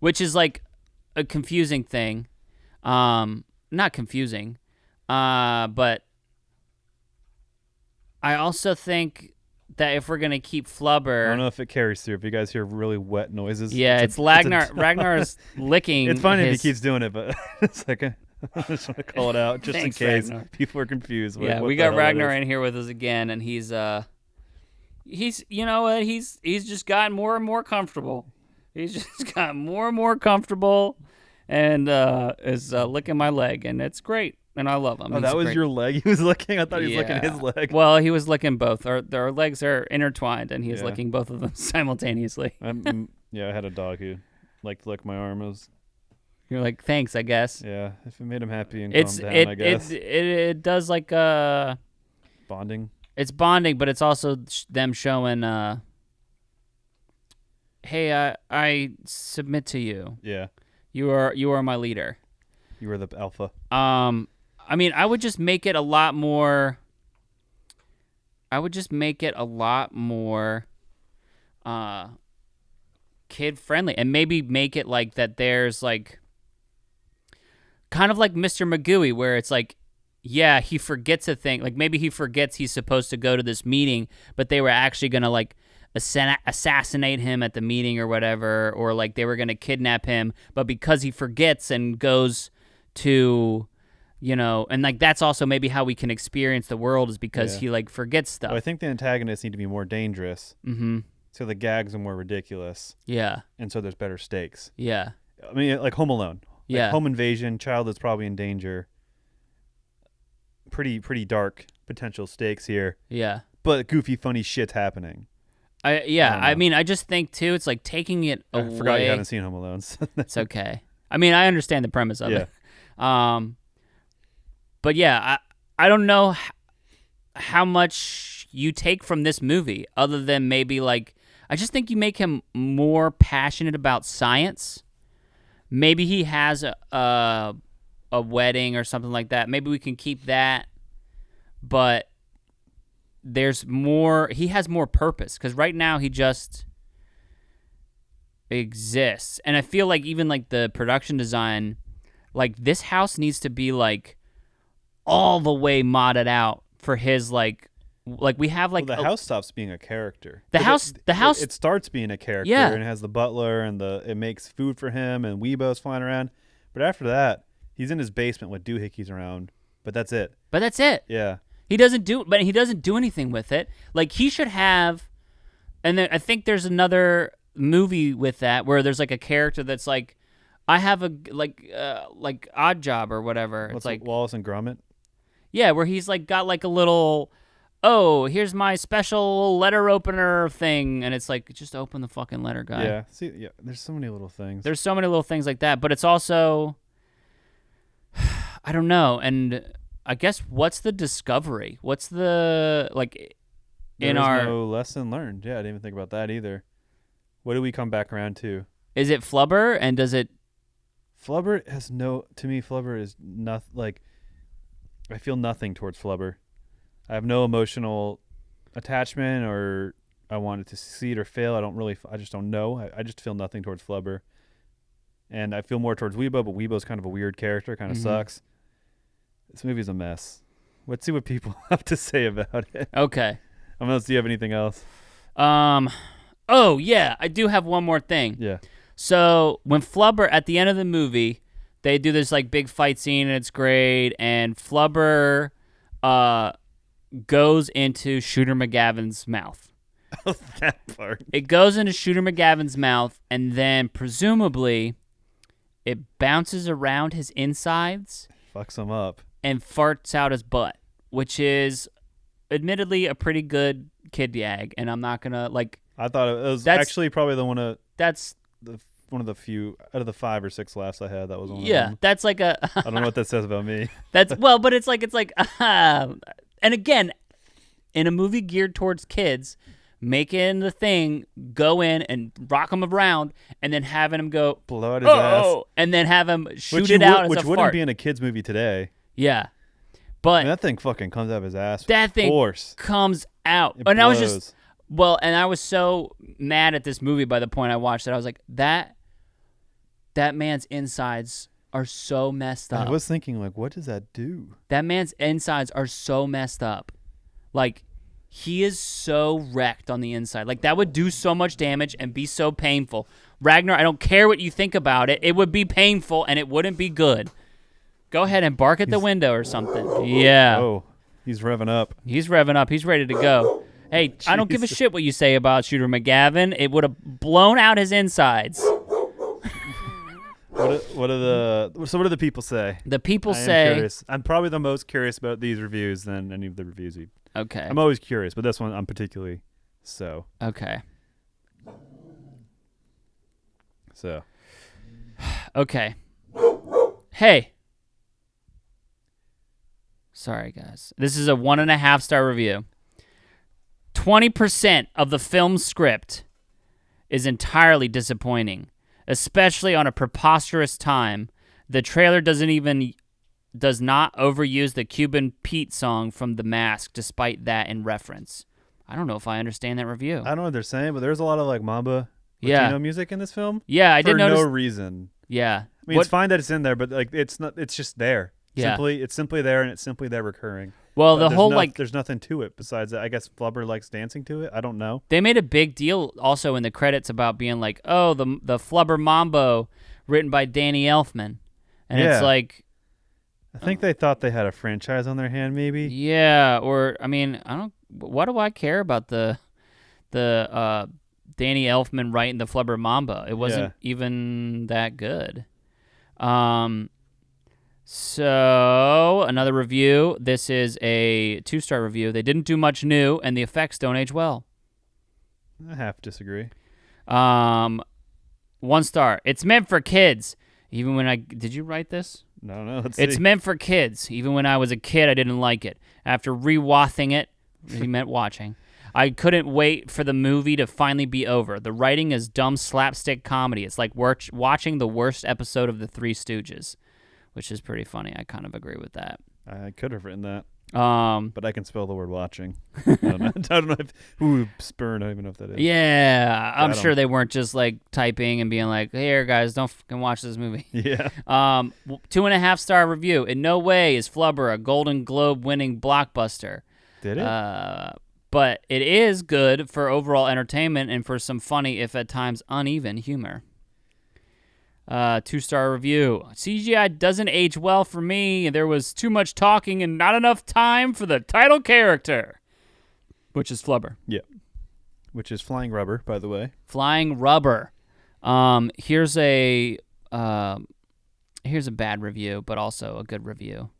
Which is like a confusing thing. Not confusing. But I also think that if we're gonna keep I Flubber, don't know if it carries through. If you guys hear really wet noises, yeah, it's Ragnar. Ragnar's licking. It's fine if he his- keeps doing it, but it's like I just want to call it out just Thanks, in case Ragnar. people are confused. Yeah, we got Ragnar in here with us again, and he's you know what, he's just gotten more and more comfortable. He's just gotten more and more comfortable, and is licking my leg, and it's great, and I love him. Oh, He's that was great. your leg he was licking? I thought he was licking Yeah. his leg. Well, he was licking both. Our legs are intertwined, and he was Yeah. licking both of them simultaneously. Yeah, I had a dog who liked to lick my arm. It was, You're like, thanks, I guess. yeah, if it made him happy and It's calm down, I guess. it does like Bonding. it's bonding, but it's also them showing hey, I submit to you. Yeah, You are my leader. you were the alpha. I mean, I would just make it a lot more. Kid friendly, and maybe make it like that. There's like, kind of like Mr. Magooey, where it's like, yeah, he forgets a thing. Like maybe he forgets he's supposed to go to this meeting, but they were actually gonna like assassinate him at the meeting or whatever, or like they were gonna kidnap him, but because he forgets and goes to, you know, and like that's also maybe how we can experience the world is because Yeah. he like forgets stuff. Well, I think the antagonists need to be more dangerous, Mm-hmm. so the gags are more ridiculous, Yeah. and so there's better stakes. Yeah. I mean, like Home Alone. Like Yeah. Home invasion, child that's probably in danger. Pretty dark potential stakes here, Yeah. but goofy, funny shit's happening. I I don't know. mean, I just think too, it's like taking it I away. forgot you haven't seen Home Alone. So It's okay. I mean, I understand the premise of Yeah. it. But yeah, I don't know how much you take from this movie other than maybe like, I just think you make him more passionate about science. Maybe he has a wedding or something like that. Maybe we can keep that, but there's more. He has more purpose because right now he just exists, and I feel like even like the production design, like this house needs to be like all the way modded out for his like we have like well, the house stops being a character. The But house- It starts being a character, Yeah. and it has the butler, and it makes food for him, and Weebo's flying around. But after that, he's in his basement with doohickeys around. But that's it. but that's it. Yeah. He doesn't do anything with it. Like he should have, and then I think there's another movie with that where there's like a character that's like, I have a like Odd Job or whatever. What's It's like Wallace and Gromit? yeah, where he's like got like a little, oh, here's my special letter opener thing, and it's like just open the fucking letter, guy. Yeah. See, yeah. There's so many little things. There's so many little things like that, but it's also, I don't know, and I guess what's the discovery? What's the like in There is our? no lesson learned. Yeah, I didn't even think about that either. What do we come back around to? Is it Flubber, and does it? Flubber has no. To me, Flubber is nothing. Like, I feel nothing towards Flubber. I have no emotional attachment, or I want it to succeed or fail. I don't really. I just don't know. I just feel nothing towards Flubber, and I feel more towards Weebo. But Weebo's kind of a weird character. Kind of Mhm. sucks. This movie's a mess. Let's see what people have to say about it. Okay. Unless do you have anything else? Oh yeah, I do have one more thing. Yeah. So when Flubber at the end of the movie, they do this like big fight scene and it's great, and Flubber goes into Shooter McGavin's mouth. That part. It goes into Shooter McGavin's mouth, and then presumably it bounces around his insides Fucks him up. and farts out his butt, which is admittedly a pretty good kid gag, and I'm not gonna like I thought it was That's- actually probably one of the few out of the 5 or 6 laughs I had. That was one of yeah, them. that's like a I don't know what that says about me. that's well, but it's like and again, in a movie geared towards kids, making the thing go in and rock him around, and then having him go Blow out his ass. oh, and then have him shoot Which it out as which a wouldn't fart. be in a kids movie today. Yeah, I but mean, that thing fucking comes out of his ass. that with thing force. comes out, It and I was blows. just and I was so mad at this movie by the point I watched it. I was like, that man's insides are so messed up. I was thinking, like, what does that do? That man's insides are so messed up. Like, He is so wrecked on the inside. Like, that would do so much damage and be so painful. Ragnar, I don't care what you think about it. It would be painful, and it wouldn't be good. Go ahead and bark at the window or something. Yeah. Oh, he's revving up. He's revving up. He's ready to go. Hey, I don't give a shit what you say about Shooter McGavin. It would have blown out his insides. What do the people say? The people I am say... curious. I'm probably the most curious about these reviews than any of the reviews. Okay. I'm always curious, but this one I'm particularly so. Okay. So. Okay. Hey. Sorry, guys. This is a 1.5-star review. 20% of the film's script is entirely disappointing, especially on a preposterous time. The trailer does not overuse the Cuban Pete song from The Mask, despite that in reference. I don't know if I understand that review. I don't know what they're saying, but there's a lot of like Mamba Yeah. Latino music in this film. Yeah, I did for notice. no reason. Yeah. I mean, it's fine that it's in there, but like it's not. It's just there. Yeah. It's simply there, and it's simply there recurring. Well, But the whole like there's nothing to it besides that. I guess Flubber likes dancing to it. I don't know. they made a big deal also in the credits about being like, oh, the Flubber Mambo, written by Danny Elfman, and Yeah. it's like, I think they thought they had a franchise on their hand, maybe. yeah, or I mean, I don't. What do I care about the Danny Elfman writing the Flubber Mambo? It wasn't even that good. So another review. This is a 2-star review. They didn't do much new, and the effects don't age well. I have to disagree. 1 star. It's meant for kids. Even when did you write this? No. It's meant for kids. Even when I was a kid, I didn't like it. After re-wathing it, he meant watching, I couldn't wait for the movie to finally be over. The writing is dumb slapstick comedy. It's like watching the worst episode of The Three Stooges, which is pretty funny. I kind of agree with that. I could have written that, Um, but I can spell the word watching. I don't know if spurn. I don't even know if that is. yeah, I'm I don't- sure they weren't just like typing and being like, "Here, guys, don't fucking watch this movie." Yeah. 2.5-star review. In no way is Flubber a Golden Globe winning blockbuster. Did it? But it is good for overall entertainment and for some funny, if at times uneven, humor. 2-star review. CGI doesn't age well for me. There was too much talking and not enough time for the title character, which is Flubber. Yeah. Which is flying rubber, by the way. Flying Rubber. Here's a bad review, but also a good review.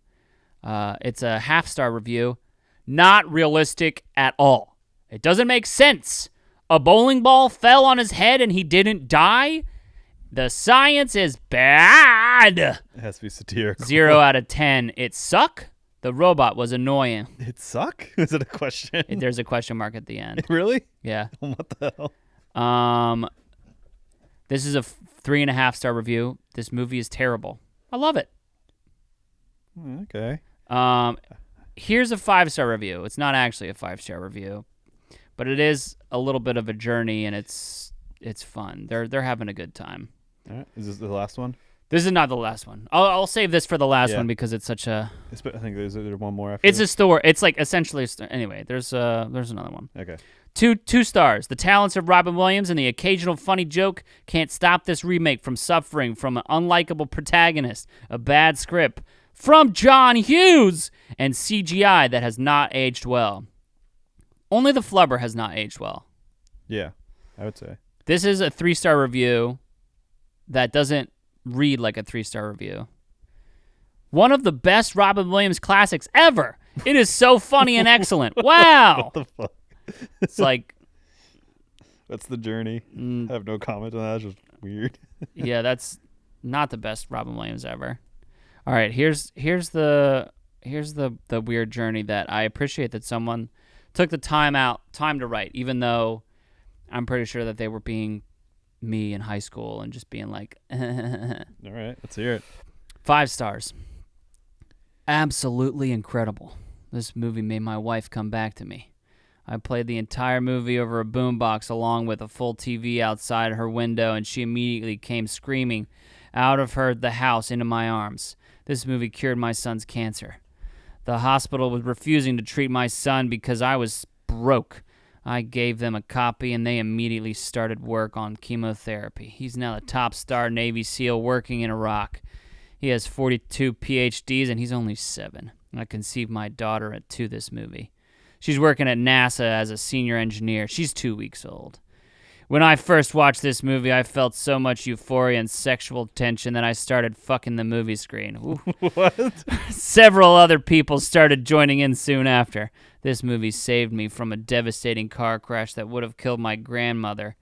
It's a 0.5-star review. Not realistic at all. It doesn't make sense. A bowling ball fell on his head and he didn't die? The science is bad. It has to be satirical. 0 out of 10. It suck? The robot was annoying. It suck? Is it a question? There's a question mark at the end. Really? Yeah. What the hell? This is a 3.5-star review. This movie is terrible. I love it. Okay. Here's a 5-star review. It's not actually a 5-star review, but it is a little bit of a journey, and it's fun. They're having a good time. All right. Is this the last one? This is not the last one. I'll save this for the last Yeah. one because it's such a. I think there's one more after It's a this? story. It's like essentially. Anyway, there's another one. Okay. 2 stars. The talents of Robin Williams and the occasional funny joke can't stop this remake from suffering from an unlikable protagonist, a bad script from John Hughes, and CGI that has not aged well. Only the Flubber has not aged well. Yeah, I would say. This is a 3-star review that doesn't read like a 3-star review. One of the best Robin Williams classics ever. It is so funny and excellent. Wow. What the fuck? It's like, That's the journey. I have no comment on that. It's just weird. yeah, that's not the best Robin Williams ever. All right, here's the weird journey that I appreciate that someone took the time to write, even though I'm pretty sure that they were being me in high school and just being like, All right, let's hear it. 5 stars. Absolutely incredible. This movie made my wife come back to me. I played the entire movie over a boombox along with a full TV outside her window, and she immediately came screaming out of the house into my arms. This movie cured my son's cancer. The hospital was refusing to treat my son because I was broke. I gave them a copy, and they immediately started work on chemotherapy. He's now the top star Navy SEAL working in Iraq. He has 42 PhDs, and he's only 7. I conceived my daughter to this movie. She's working at NASA as a senior engineer. She's 2 weeks old. When I first watched this movie, I felt so much euphoria and sexual tension that I started fucking the movie screen. What? Several other people started joining in soon after. This movie saved me from a devastating car crash that would have killed my grandmother.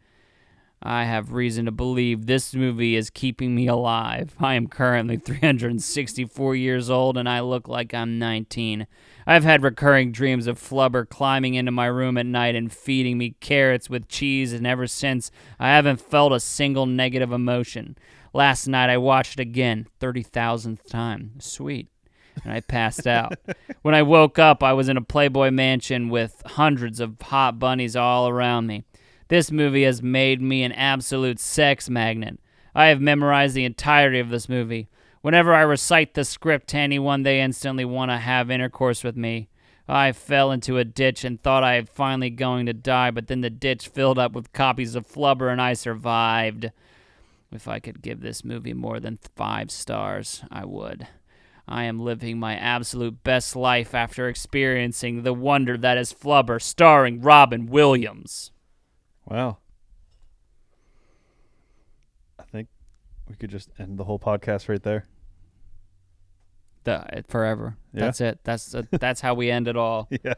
I have reason to believe this movie is keeping me alive. I am currently 364 years old, and I look like I'm 19. I've had recurring dreams of Flubber climbing into my room at night and feeding me carrots with cheese, and ever since, I haven't felt a single negative emotion. Last night, I watched it again, 30,000th time. Sweet. And I passed out. When I woke up, I was in a Playboy mansion with hundreds of hot bunnies all around me. This movie has made me an absolute sex magnet. I have memorized the entirety of this movie. Whenever I recite the script to anyone, they instantly want to have intercourse with me. I fell into a ditch and thought I was finally going to die, but then the ditch filled up with copies of Flubber and I survived. If I could give this movie more than 5 stars, I would. I am living my absolute best life after experiencing the wonder that is Flubber, starring Robin Williams. Wow. I think we could just end the whole podcast right there. Forever. Yeah. That's it. That's how we end it all. Yeah.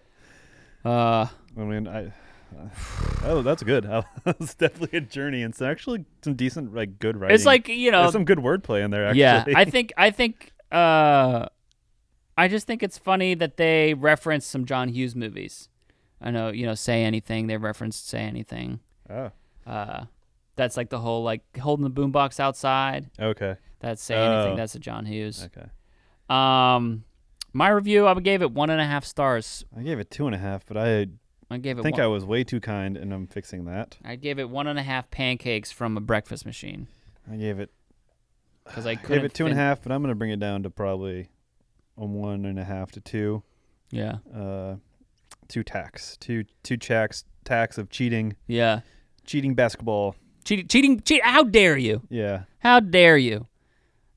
Uh, I mean, oh, that's good. It's definitely a journey, and it's actually some decent, like, good writing. it's like, you know, There's some good wordplay in there. Actually. yeah. I think. I just think it's funny that they reference some John Hughes movies. I know, you know, Say Anything. They referenced Say Anything. Oh. That's like the whole, like, holding the boombox outside. Okay. That's Say Anything. That's a John Hughes. Okay. My review, I gave it 1.5 stars. I gave it 2.5, but I gave it. I was way too kind, and I'm fixing that. I gave it 1.5 pancakes from a breakfast machine I gave it. because I I couldn't. gave it 2.5, but I'm gonna bring it down to probably a 1.5 to 2. Yeah. 2 tacks. Two tacks of cheating basketball. Cheating. How dare you? Yeah. How dare you?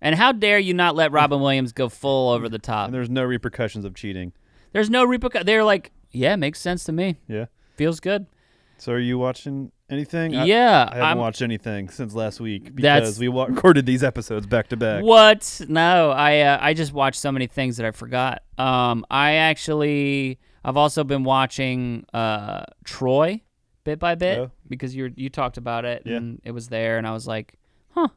And how dare you not let Robin Williams go full over the top? And there's no repercussions of cheating. There's no repercussion. They're like, yeah, makes sense to me. Yeah. Feels good. So are you watching anything? Yeah. I haven't watched anything since last week That's- because we recorded these episodes back to back. What? No, I just watched so many things that I forgot. I've also been watching Troy bit by bit Oh. because you talked about it Yeah. and it was there and I was like, huh.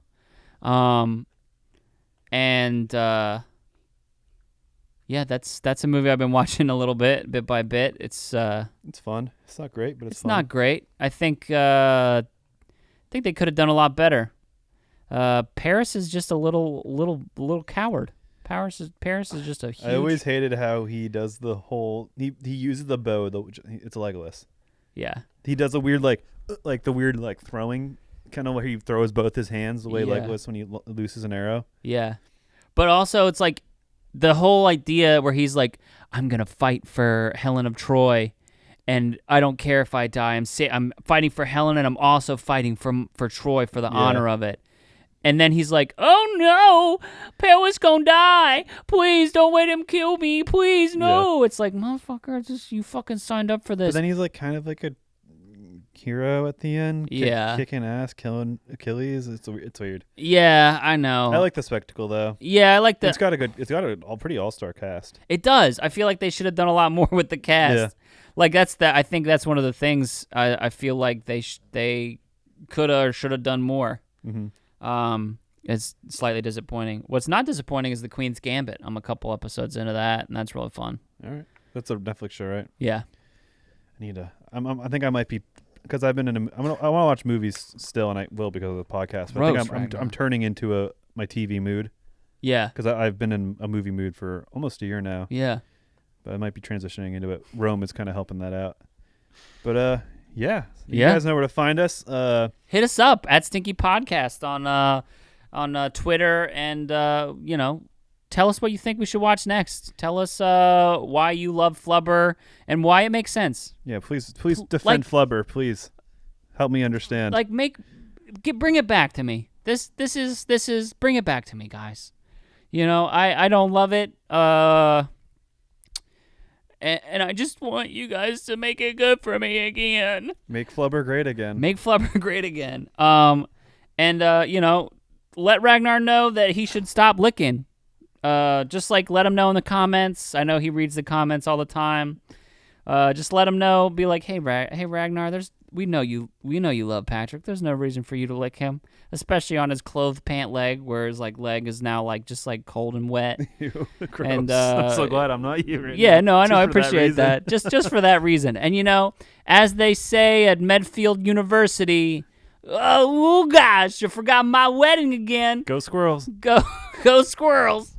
Yeah, that's a movie I've been watching a little bit by bit. It's fun. It's not great, but it's fun. not great. I think they could have done a lot better. Paris is just a little coward. Paris is just a huge. I always hated how he does the whole. He uses the bow. It's a Legolas. Yeah. He does a weird like the weird like throwing kind of where he throws both his hands the way Yeah. Legolas when he looses an arrow. Yeah. But also it's like the whole idea where he's like, I'm going to fight for Helen of Troy and I don't care if I die. I'm fighting for Helen and I'm also fighting for Troy for the honor of it. And then he's like, oh no, Paris gonna die. Please don't let him kill me. Please, no. It's like, motherfucker, you fucking signed up for this. But then he's like kind of like a hero at the end. Yeah. Kicking ass, killing Achilles. It's weird. Yeah, I know. I like the spectacle though. Yeah, I like the. It's got a pretty all-star cast. It does. I feel like they should have done a lot more with the cast. Yeah. Like I think that's one of the things I feel like they could have or should have done more. Mm-hmm. It's slightly disappointing. What's not disappointing is the Queen's Gambit. I'm a couple episodes into that, and that's really fun. All right, that's a Netflix show, right? Yeah. I think I might be because I've been I want to watch movies still, and I will because of the podcast. But I think I'm turning into my TV mood. Yeah. Because I've been in a movie mood for almost a year now. Yeah. But I might be transitioning into it. Rome is kind of helping that out. But yeah, you Yeah. guys know where to find us. Hit us up at Stinky Podcast on Twitter and tell us what you think we should watch next. Tell us why you love Flubber and why it makes sense. Yeah, please defend Flubber. Please help me understand. Like bring it back to me. This is bring it back to me, guys. I don't love it. And I just want you guys to make it good for me again. Make Flubber great again. Make Flubber great again. Let Ragnar know that he should stop licking. Just let him know in the comments. I know he reads the comments all the time. Just let him know. Be like, hey Ragnar, we know you love Patrick. There's no reason for you to lick him, especially on his clothed pant leg, where his leg is now just cold and wet. Ew, gross. And I'm so glad I'm not you right yeah, now. no, I know, I Just for appreciate that. Just for that reason. And as they say at Medfield University, oh gosh, you forgot my wedding again. Go Squirrels. Go Squirrels.